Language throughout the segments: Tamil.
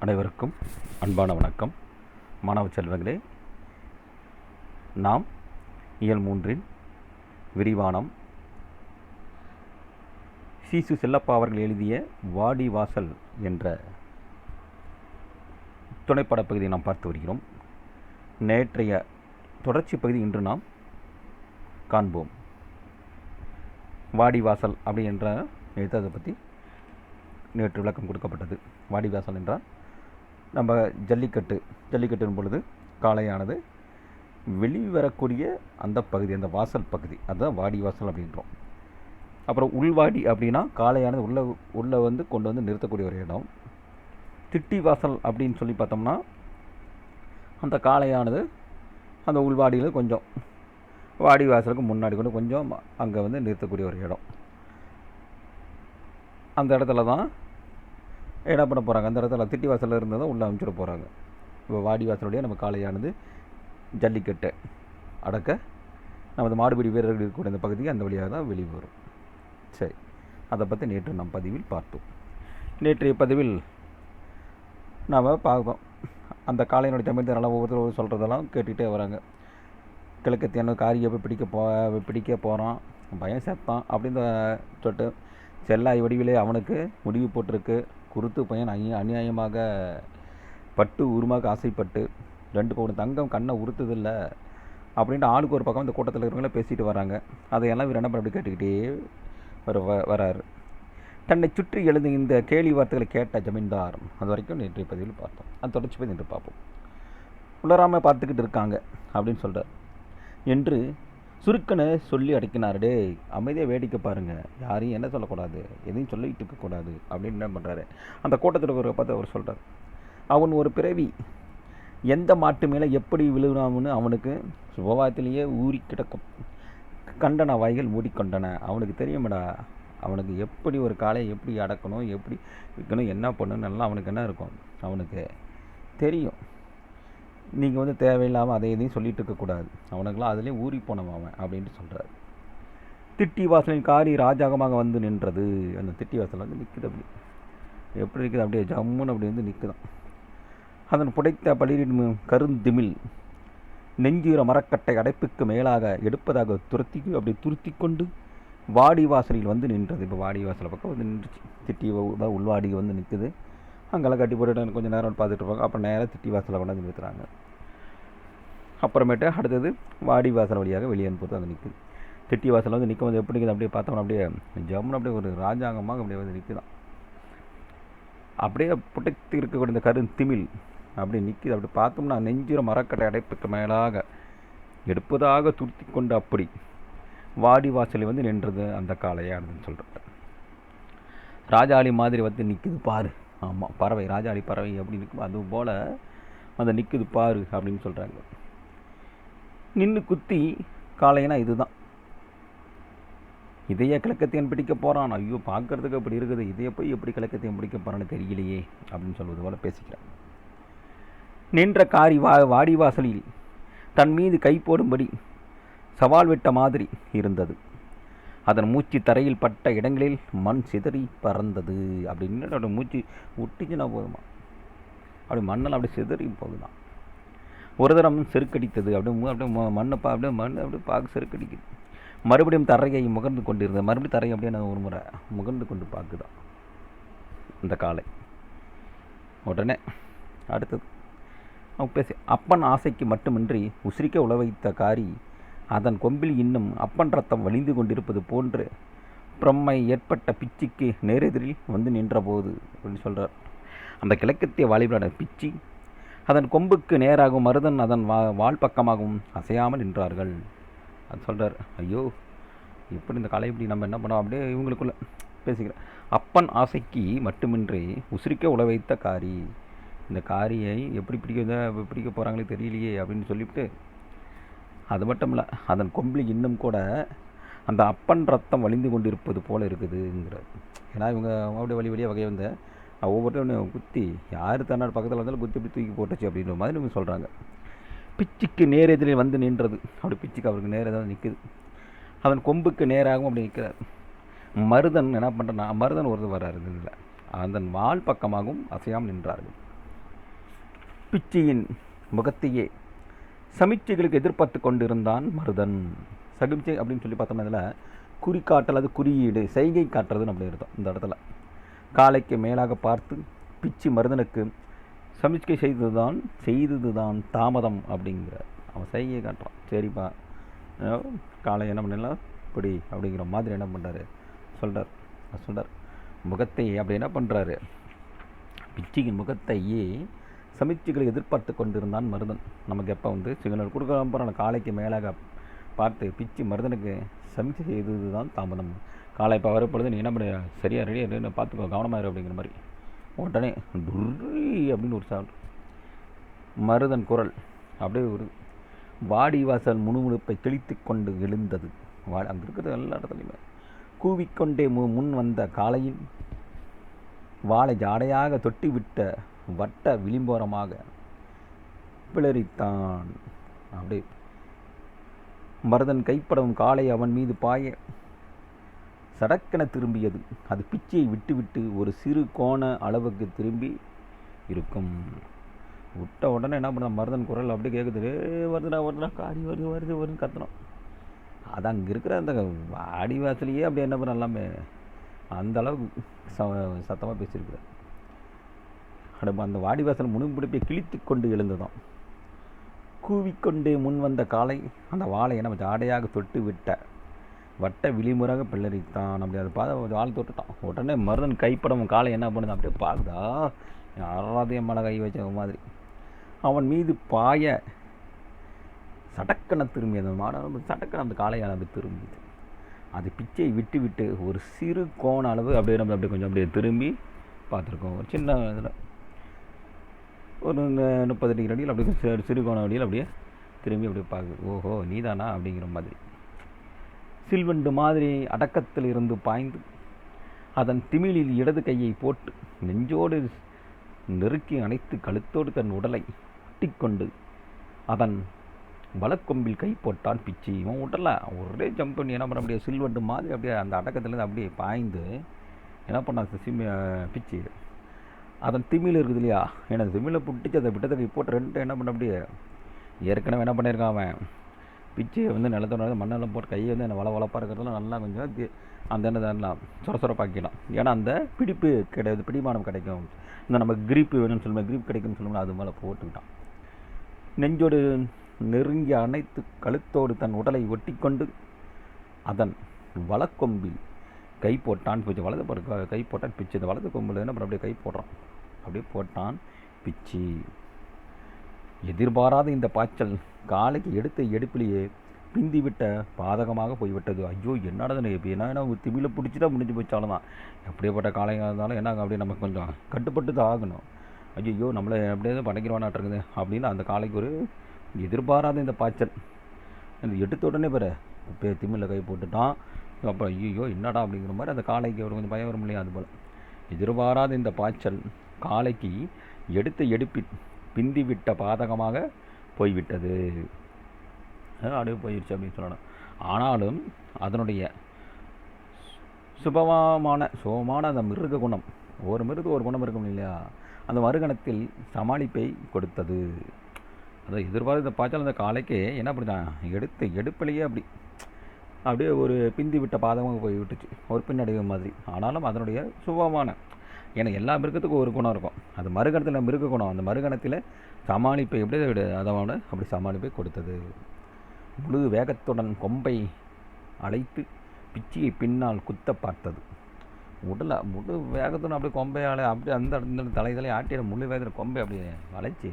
அனைவருக்கும் அன்பான வணக்கம். மாணவ செல்வங்களே, நாம் இயல் 3இன் விரிவானம் சீசு செல்லப்பா அவர்கள் எழுதிய வாடி வாசல் என்ற துணைப்பட பகுதியை நாம் பார்த்து வருகிறோம். நேற்றைய தொடர்ச்சி பகுதி இன்று நாம் காண்போம். வாடி வாசல் அப்படி என்ற எழுத்தை பற்றி நேற்று விளக்கம் கொடுக்கப்பட்டது. வாடி வாசல் என்றால் நம்ம ஜல்லிக்கட்டின் பொழுது காளையானது வெளிவரக்கூடிய அந்த பகுதி, அந்த வாசல் பகுதி, அதுதான் வாடி வாசல் அப்படின்றோம். அப்புறம் உள்வாடி அப்படின்னா காளையானது உள்ளே வந்து கொண்டு வந்து நிறுத்தக்கூடிய ஒரு இடம். திட்டி வாசல் அப்படின்னு சொல்லி பார்த்தோம்னா அந்த காளையானது அந்த உள்வாடியில் கொஞ்சம் வாடி வாசலுக்கு முன்னாடி கொண்டு கொஞ்சம் அங்கே வந்து நிறுத்தக்கூடிய ஒரு இடம். அந்த இடத்துல தான் என்ன பண்ண போகிறாங்க, அந்த இடத்துல திட்டி வாசலில் இருந்தால் தான் உள்ளே அனுப்பிச்சிட போகிறாங்க. இப்போ வாடி வாசலுடைய நம்ம காளையானது ஜல்லிக்கட்டை அடக்க நமது மாடுபிடி வீரர்கள் இருக்கக்கூடிய இந்த பகுதிக்கு அந்த வழியாக தான் வெளியே வரும். சரி, அதை பற்றி நேற்று நம் பதிவில் பார்த்தோம். நேற்றைய பதிவில் நாம் பார்ப்போம். அந்த காளையினுடைய தமிழ் நல்லா ஒவ்வொருத்தரும் சொல்கிறதெல்லாம் கேட்டுகிட்டே வராங்க. கிழக்கத்தியான காரியை போய் பிடிக்க போகிறான், பயம் சேர்த்தான் அப்படின்னு சொல்லிட்டு செல்லாய் வடிவிலே அவனுக்கு முடிவு போட்டிருக்கு. குருத்து பையன் அநியாயமாக பட்டு உருமாக ஆசைப்பட்டு 2 பவுன் தங்கம் கண்ணை உறுத்துதில்லை அப்படின்ட்டு ஆளுக்கு ஒரு பக்கம் இந்த கூட்டத்தில் இருக்கிறவங்கள பேசிட்டு வராங்க. அதையெல்லாம் இவர் என்ன பண்ணி கேட்டுக்கிட்டே வராரு. தன்னை சுற்றி எழுந்த இந்த கேலி வார்த்தைகளை கேட்ட ஜமீன்தார் அது வரைக்கும் நேற்றைய பதிவில் பார்த்தோம். அது தொடர்ச்சி போய் நின்று பார்ப்போம். உளராமல் பார்த்துக்கிட்டு இருக்காங்க அப்படின்னு சொல்கிறார் என்று சுருக்கனை சொல்லி அடைக்கினார். டே, அமைதியாக வேடிக்கை பாருங்கள், யாரையும் என்ன சொல்லக்கூடாது, எதையும் சொல்லிட்டு இருக்கக்கூடாது அப்படின்னு என்ன பண்ணுறாரு. அந்த கூட்டத்தில் ஒரு பார்த்து அவர் சொல்கிறார், அவன் ஒரு பிறவி எந்த மாட்டு மேலே எப்படி விழுகிறான்னு அவனுக்கு சுபவாத்திலேயே ஊறி கிடக்கும். கண்டன வாய்கள் மூடிக்கொண்டன. அவனுக்கு தெரியுமாடா, அவனுக்கு எப்படி ஒரு காலையை எப்படி அடக்கணும், எப்படி இருக்கணும், என்ன பண்ணணும் எல்லாம் அவனுக்கு என்ன இருக்கும், அவனுக்கு தெரியும். நீங்கள் வந்து தேவையில்லாமல் அதை எதையும் சொல்லிகிட்டு இருக்கக்கூடாது, அவனுக்கெல்லாம் அதுலேயும் ஊறி போனவன் அவன் அப்படின்ட்டு சொல்கிறார். திட்டி வாசலின் காரி ராஜாகமாக வந்து நின்றது. அந்த திட்டி வாசல் வந்து நிற்குது. அப்படி எப்படி இருக்குது, அப்படியே ஜம்முன்னு அப்படி வந்து நிற்குதான். அதன் புடைத்த பளிரின் கருந்திமிழ் நெஞ்சீர மரக்கட்டை அடைப்புக்கு மேலாக எடுப்பதாக துருத்தி கொண்டு வாடி வாசலில் வந்து நின்றது. இப்போ வாடி வாசலை பக்கம் வந்து நின்றுச்சு. திட்டி உள்வாடி வந்து நிற்குது. அங்கெல்லாம் கட்டி போட்டுட்டு கொஞ்சம் நேரம் பார்த்துட்டு இருப்பாங்க. அப்புறம் நேராக திட்டி வாசலை கொண்டாந்து நிறுத்துறாங்க. அப்புறமேட்டு அடுத்தது வாடி வாசல் வழியாக வெளியே அனுப்புறது அங்கே நிற்குது. திட்டி வாசல் வந்து நிற்கும் போது எப்படி இருக்குது, அப்படியே பார்த்தோம்னா அப்படியே ஜம்முன்னு அப்படியே ஒரு ராஜாங்கமாக அப்படியே வந்து நிற்குதான். அப்படியே புடைத்து இருக்கக்கூடிய இந்த கருந்திமிழ் அப்படியே நிற்கிது. அப்படி பார்த்தோம்னா நெஞ்சிற மரக்கட்டை அடைப்புக்கு மேலாக எடுப்பதாக துருத்தி கொண்டு அப்படி வாடி வாசலில் வந்து நின்றது அந்த காளையானதுன்னு சொல்கிறார். ராஜாளி மாதிரி வந்து நிற்குது பாரு. ஆமாம், பறவை, ராஜாளி பறவை அப்படி நிற்கும், அது போல் அந்த நிற்குது பாரு அப்படின்னு சொல்கிறாங்க. நின்று குத்தி காளையனா இதுதான். இதையே கிழக்கத்தையன் பிடிக்க போகிறான், ஐயோ பார்க்கறதுக்கு அப்படி இருக்குது, இதையே போய் எப்படி கிழக்கத்தையன் பிடிக்க போகிறான்னு தெரியலையே அப்படின்னு சொல்வது போல் பேசிக்கிறான். நின்ற காரி வாடி வாசலில் தன் மீது கை போடும்படி சவால் விட்ட மாதிரி இருந்தது. அதன் மூச்சு தரையில் பட்ட இடங்களில் மண் சிதறி பறந்தது. அப்படின்னு மூச்சு விட்டுச்சுன்னா போதுமா, அப்படி மண்ணெல்லாம் அப்படி சிதறி போகுதான். ஒரு தரம் செருக்கடித்தது. அப்படியே மண்ணை அப்படியே பார்க்க செருக்கடிக்குது. மறுபடியும் தரையை முகர்ந்து கொண்டு இருந்தது. மறுபடியும் தரையை அப்படியே நான் ஒரு முறை முகர்ந்து கொண்டு பார்க்குதான் இந்த காளை. உடனே அடுத்தது அவன் பேசி, அப்பன் ஆசைக்கு மட்டுமின்றி உசிரிக்க உழவைத்த காரி அதன் கொம்பில் இன்னும் அப்பன் ரத்தம் வலிந்து கொண்டிருப்பது போன்று பிரம்மை ஏற்பட்ட பிச்சிக்கு நேரெதிரில் வந்து நின்றபோது அப்படின்னு சொல்கிறார். அந்த கிழக்கத்திய வாலிபரான பிச்சி அதன் கொம்புக்கு நேராகவும் மருதன் அதன் வால் பக்கமாகவும் அசையாமல் நின்றார்கள். அது சொல்கிறார், ஐயோ எப்படி இந்த காலை இப்படி நம்ம என்ன பண்ணோம் அப்படியே இவங்களுக்குள்ள பேசிக்கிறேன். அப்பன் ஆசைக்கு மட்டுமின்றி உசிரிக்க உழவைத்த காரி, இந்த காரியை எப்படி பிடிக்க போகிறாங்களே தெரியலையே அப்படின்னு சொல்லிவிட்டு, அது மட்டும் இல்லை அதன் கொம்பில் இன்னும் கூட அந்த அப்பன் ரத்தம் வலிந்து கொண்டிருப்பது போல் இருக்குதுங்கிறார். ஏன்னா இவங்க அப்படியே வழியாக வகையை வந்து ஒவ்வொருத்தரும் குத்தி யார் தன்னார் பக்கத்தில் வந்தாலும் குத்தி இப்படி தூக்கி போட்டுச்சு அப்படின்ற மாதிரி இவங்க சொல்கிறாங்க. பிச்சுக்கு நேரெதிரில் வந்து நின்றது. அப்படி பிச்சுக்கு அவருக்கு நேராக நிற்குது. அதன் கொம்புக்கு நேராகவும் அப்படி நிற்கிறார். மருதன் என்ன பண்ணுறனா, மருதன் ஒருத்தர் வர்றாரு, இல்லை அதன் வால் பக்கமாகவும் அசையாமல் நின்றார்கள். பிச்சியின் முகத்தையே சமிச்சைகளுக்கு எதிர்பார்த்து கொண்டிருந்தான் மருதன். சமிச்சை அப்படின்னு சொல்லி பார்த்தோம்னா இதில் குறிக்காட்டல், அது குறியீடு, செய்கை காட்டுறதுன்னு அப்படி இருக்கும். இந்த இடத்துல காலைக்கு மேலாக பார்த்து பிச்சி மருதனுக்கு சமிச்சை செய்ததுதான் தாமதம் அப்படிங்கிற அவன் செய்கை காட்டுறான். சரிப்பா, காலை என்ன பண்ணலாம் இப்படி அப்படிங்கிற மாதிரி என்ன பண்ணுறாரு சொல்கிறார். முகத்தை அப்படி என்ன பண்ணுறாரு, பிச்சியின் முகத்தையே சமிச்சைகளை எதிர்பார்த்து கொண்டிருந்தான் மருதன். நமக்கு எப்போ சிக்னல் கொடுக்கலாம் போகிற காலைக்கு மேலாக பார்த்து பிச்சி மருதனுக்கு சமிச்சை செய்தது தான் தாமதம். காலை இப்போ வரப்பொழுது நீ என்ன பண்ண, சரியாக ரெடியாக பார்த்துக்கோ, கவனமாயிரு அப்படிங்கிற மாதிரி. உடனே டுர்ரி அப்படின்னு ஒரு சவுண்ட், மருதன் குரல் அப்படியே ஒரு வாடி வாசல் முணுமுணுப்பை கிழித்து கொண்டு எழுந்தது. அங்கே இருக்கிறது எல்லா இடத்துலையுமே கூவிக்கொண்டே முன் வந்த காலையின் வாளை ஜாடையாக தொட்டிவிட்ட வட்ட விளிம்போரமாக பிளறித்தான். அப்படியே மருதன் கைப்படவும் காலை அவன் மீது பாய சடக்கென திரும்பியது. அது பிச்சையை விட்டுவிட்டு ஒரு சிறு கோண அளவுக்கு திரும்பி இருக்கும். விட்ட உடனே என்ன பண்ண, மருதன் குரல் அப்படி கேட்குது, வருதுடா காடி வருதுன்னு கத்தணும். அது அங்கே இருக்கிற அந்த வாடிவாசலையே அப்படி என்ன பண்ண எல்லாமே அந்த அளவுக்கு சத்தமாக பேசியிருக்கிறார். அந்த வாடிவாசல் முணும்பிடிப்பை கிழித்து கொண்டு எழுந்ததும் கூவிக்கொண்டே முன் வந்த காலை அந்த வாளை நம்ம ஜாடையாக தொட்டு விட்ட வட்ட விளிமுறாக பிள்ளரித்தான். அப்படி அதை பார்த்து வாழை தொட்டுட்டான். உடனே மருதன் கைப்படவும் காலை என்ன பண்ணுது அப்படியே பார்க்குதா, யாராதையும் மழை கை வச்ச மாதிரி அவன் மீது பாய சடக்கன திரும்பியது. சடக்கன அந்த காளையான அப்படி திரும்பியது. அது பிச்சையை விட்டு ஒரு சிறு கோண அளவு அப்படியே நம்ம அப்படியே கொஞ்சம் அப்படியே திரும்பி பார்த்துருக்கோம். ஒரு சின்ன இதில் ஒரு 30 டிகிரி அடியில் அப்படியே சிறு கோண அடியில் அப்படியே திரும்பி அப்படியே பார்க்குது. ஓஹோ நீதானா அப்படிங்கிற மாதிரி. சில்வண்டு மாதிரி அடக்கத்தில் இருந்து பாய்ந்து அதன் திமிழில் இடது கையை போட்டு நெஞ்சோடு நெருக்கி அணைத்து கழுத்தோடு தன் உடலை ஒட்டிக்கொண்டு அதன் வலக்கொம்பில் கை போட்டான் பிச்சி. இவன் உடலை ஒரே ஜம்ப் பண்ணி என்ன பண்ண, அப்படியே சில்வண்டு மாதிரி அப்படியே அந்த அடக்கத்துலேருந்து அப்படியே பாய்ந்து என்ன பண்ணான் பிச்சி அதன் திமிழ் இருக்குது இல்லையா, எனக்கு திமிழை பிடிச்சி அதை விட்டதை கை போட்டு ரெண்டு என்ன பண்ண, அப்படியே ஏற்கனவே என்ன பண்ணியிருக்கான் அவன் பிச்சையை நிலத்தோட மண்ணெல்லாம் போட்டு கையை என்ன வளப்பாக இருக்கிறதுலாம் நல்லா கொஞ்சம் அந்த என்னதான் சொரப்பாக்கிடலாம். ஏன்னா அந்த பிடிப்பு கிடையாது, பிடிமானம் கிடைக்கும். இந்த நம்ம கிரிப்பு வேணும்னு சொல்லுவோம், கிரிப் கிடைக்கும்னு சொல்லுவோம், அது மேலே போட்டுக்கிட்டான். நெஞ்சோடு நெருங்கி அணைத்து கழுத்தோடு தன் உடலை ஒட்டிக்கொண்டு அதன் வலக்கொம்பில் கை போட்டான் பிச்சு. வலது கை போட்டான் பிச்சு. இந்த வலது கொம்பில் என்ன அப்படியே கை போடுறான், அப்படியே போட்டான் பிச்சு. எதிர்பாராத இந்த பாய்ச்சல் காலைக்கு எடுத்த எடுப்பிலேயே பிந்திவிட்ட பாதகமாக போய்விட்டது. ஐயோ என்னடா இப்போ என்ன திமிழ பிடிச்சிட்டா முடிஞ்சு போச்சாலும் தான், எப்படியப்பட்ட காலையாக இருந்தாலும் என்ன அப்படியே நமக்கு கொஞ்சம் கட்டுப்பட்டு தான் ஆகணும். ஐயோ நம்மளை எப்படியாவது படைக்கிறவானாட்டிருக்குது அப்படின்னு அந்த காலைக்கு ஒரு எதிர்பாராத இந்த பாய்ச்சல். இந்த எடுத்த உடனே இப்போ திமிழில் கை போட்டுட்டான். அப்புறம் ஐயோ என்னடா அப்படிங்கிற மாதிரி அந்த காலைக்கு ஒரு கொஞ்சம் பயம் வரும் இல்லையா, அதுபோல் எதிர்பாராத இந்த பாய்ச்சல் காலைக்கு எடுத்த எடுப்பில் பிந்திவிட்ட பாதகமாக போய்விட்டது. அப்படியே போயிடுச்சு அப்படின்னு சொல்லணும். ஆனாலும் அதனுடைய சுபமான அந்த மிருக குணம், ஒரு மிருகம் ஒரு குணம் இருக்கும் இல்லையா, அந்த மறுகணத்தில் சமாளிப்பை கொடுத்தது. அதை எதிர்பார்த்த பாய்ச்சல் அந்த காலைக்கு என்ன பண்ணிட்டான், எடுத்த எடுப்பிலேயே அப்படியே ஒரு பிந்தி விட்ட பாதமாக போய் விட்டுச்சு, ஒரு பின்னடைவு மாதிரி. ஆனாலும் அதனுடைய சுபமான, ஏன்னா எல்லா மிருகத்துக்கும் ஒரு குணம் இருக்கும், அது மறுகணத்தில் மிருக குணம், அந்த மறுகணத்தில் சமாளிப்பை எப்படி அதோட அப்படி சமாளிப்பை கொடுத்தது. முழு வேகத்துடன் கொம்பை அழைத்து பிச்சியை பின்னால் குத்த பார்த்தது. முழு வேகத்துடன் அப்படியே கொம்பை அப்படியே அந்த தலைகளை ஆட்டிட முழு வேகத்தில் கொம்பை அப்படியே அழைச்சி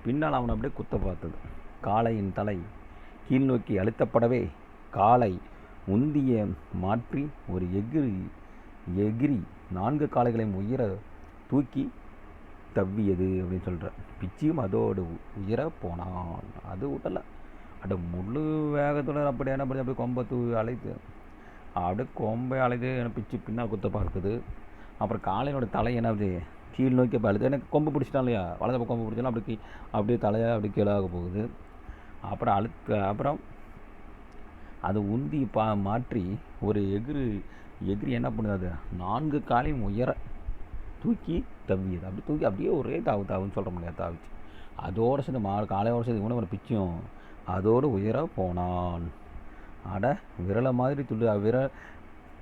பின்னால் அவனை அப்படியே குத்த பார்த்தது. காளையின் தலை கீழ் நோக்கி அழுத்தப்படவே காளை உந்திய மாற்றி ஒரு எகிரி 4 காளைகளையும் உயர தூக்கி தவ்வியது அப்படின்னு சொல்கிற. பிச்சியும் அதோடு உயர போனான். அது விடலை, முழு வேகத்துடன் அப்படி என்ன பண்ணி அப்படியே கொம்பை அழைத்து அப்படியே கொம்பை அழைத்து பிச்சு பின்னால் குத்த பார்க்குது. அப்புறம் காளையினோட தலை என்ன கீழ் நோக்கி அழுது, எனக்கு கொம்பு பிடிச்சிட்டான் இல்லையா, வலது கொம்பு பிடிச்சாலும் அப்படியே தலையை அப்படி கீழாக போகுது. அப்புறம் அது உந்தி மாற்றி ஒரு எகிரி என்ன பண்ணுது, அது 4 காலையும் உயர தூக்கி தவ்வியது. அப்படி தூக்கி அப்படியே ஒரே தாவுன்னு சொல்கிற முடியாது, தாவிச்சு அதோடு சேர்ந்து காளையோடு சேர்ந்து இவனை ஒரு பிச்சும் அதோடு உயர போனான். அட விரலை மாதிரி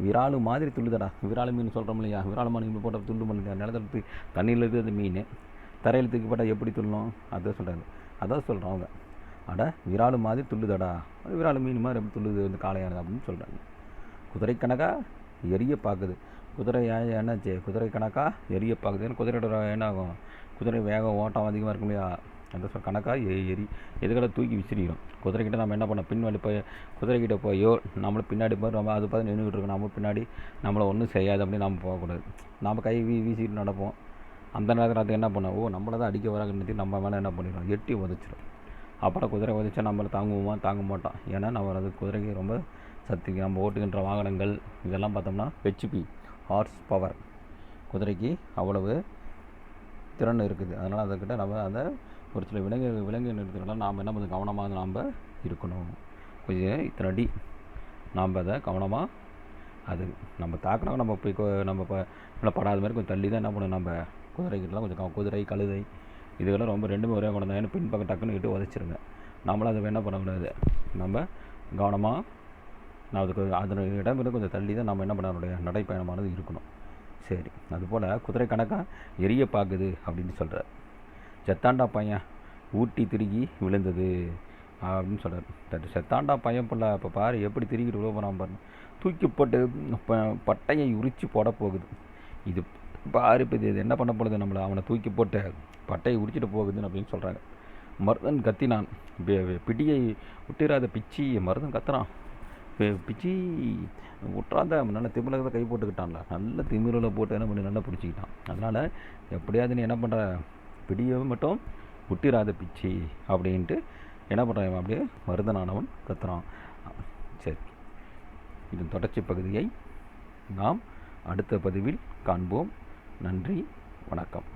விராலு மாதிரி துள்ளுதடா. விராலு மீன் சொல்கிறோம் இல்லையா, விராலு மீன் போட்ட துள்ளு பண்ணல, நிலத்தடுத்து தண்ணியில் இருக்கிறது மீன் தரையில் தூக்கி போட்டால் எப்படி துள்ளணும், அதான் சொல்கிறாங்க. அதான் சொல்கிறோம் அவங்க. அட விராலு மாதிரி துள்ளுதடா, விராலு மீன் மாதிரி எப்படி துள்ளுது இந்த காளையானது அப்படின்னு சொல்கிறாங்க. குதிரை கணக்காக எரிய பார்க்குது. குதிரை என்னாச்சு, குதிரை கணக்காக எரிய பார்க்குது. ஏன்னா குதிரையோட என்ன ஆகும், குதிரை வேகம் ஓட்டம் அதிகமாக இருக்கும் இல்லையா, அந்த கணக்காக எதுக்கடை தூக்கி விசிறிடும். குதிரைக்கிட்ட நம்ம என்ன பண்ணோம், பின்னாடி போய் குதிரைக்கிட்ட போயோ நம்மளை பின்னாடி போய் நம்ம அது பார்த்து நின்றுக்கிட்டு இருக்கோம், நம்ம பின்னாடி நம்மளை ஒன்றும் செய்யாது அப்படின்னு நம்ம போகக்கூடாது. நம்ம கை வீசிட்டு நடப்போம். அந்த நேரத்தில் அது என்ன பண்ணோம், நம்மளை தான் அடிக்க வராங்கன்னு நம்ம மேலே என்ன பண்ணிடுவோம், எட்டி உதச்சிடும். அப்புறம் குதிரை உதச்சா நம்மளை தாங்க மாட்டோம். ஏன்னா நம்ம அது குதிரைக்கு ரொம்ப சக்திக்கு நம்ம ஓட்டுகின்ற வாகனங்கள் இதெல்லாம் பார்த்தோம்னா ஹெச்பி ஹார்ஸ் பவர் குதிரைக்கு அவ்வளவு திறன் இருக்குது. அதனால் அதுக்கிட்ட நம்ம அந்த ஒரு சில விலங்கு நிறுத்துறதுனால நாம் என்ன பண்ணுறது, கவனமாக நாம் இருக்கணும். கொஞ்சம் இத்தனை அடி நாம் அதை கவனமாக அது நம்ம தாக்கினாங்க நம்ம போய் நம்ம இப்போ படாத மாதிரி கொஞ்சம் தள்ளி தான் என்ன பண்ணணும், நம்ம குதிரைக்கிட்டலாம் கொஞ்சம் குதிரை கழுதை இதுக்கெல்லாம் ரொம்ப ரெண்டுமே ஒரே குணம் தான். ஏன்னா பின்பக்கம் டக்குன்னு கிட்டே உதச்சிருங்க. நம்மளும் அதை என்ன பண்ணக்கூடாது, நம்ம கவனமாக நான் அதுக்கு அதோட இடமிருந்து கொஞ்சம் தள்ளி தான் நம்ம என்ன பண்ண நம்மளுடைய நடைப்பயணமானது இருக்கணும். சரி, அதுபோல் குதிரை கணக்காக எரிய பார்க்குது அப்படின்னு சொல்கிறார். செத்தாண்டா பையன் ஊட்டி திருகி விழுந்தது அப்படின்னு சொல்கிறார். செத்தாண்டா பையன் பிள்ளை இப்போ பாரு எப்படி திருக்கிட்டு விழ போகிறான் பாருங்க, தூக்கி போட்டு பட்டையை உரித்து போட போகுது. இது பாரு இப்போ இது என்ன பண்ண போகுது, நம்மளை அவனை தூக்கி போட்டு பட்டையை உரிச்சிட்டு போகுதுன்னு அப்படின்னு சொல்கிறாங்க. மருதன் கத்தினான், பிடியை விட்டுறாத பிச்சி. மருதன் கத்துறான், பிச்சி விட்றாத. நல்லா திமிரில் கை போட்டுக்கிட்டான்ல, நல்ல திமிரில் போட்டு என்ன பண்ணி நல்லா பிடிச்சிக்கிட்டான். அதனால் எப்படியாவது நீ என்ன பண்ணுற, பிடியை மட்டும் விட்டுறாத பிச்சி அப்படின்ட்டு என்ன பண்ணுறான், அப்படியே மருதனானவன் கத்துறான். சரி, இதன் தொடர்ச்சி பகுதியை நாம் அடுத்த பதிவில் காண்போம். நன்றி, வணக்கம்.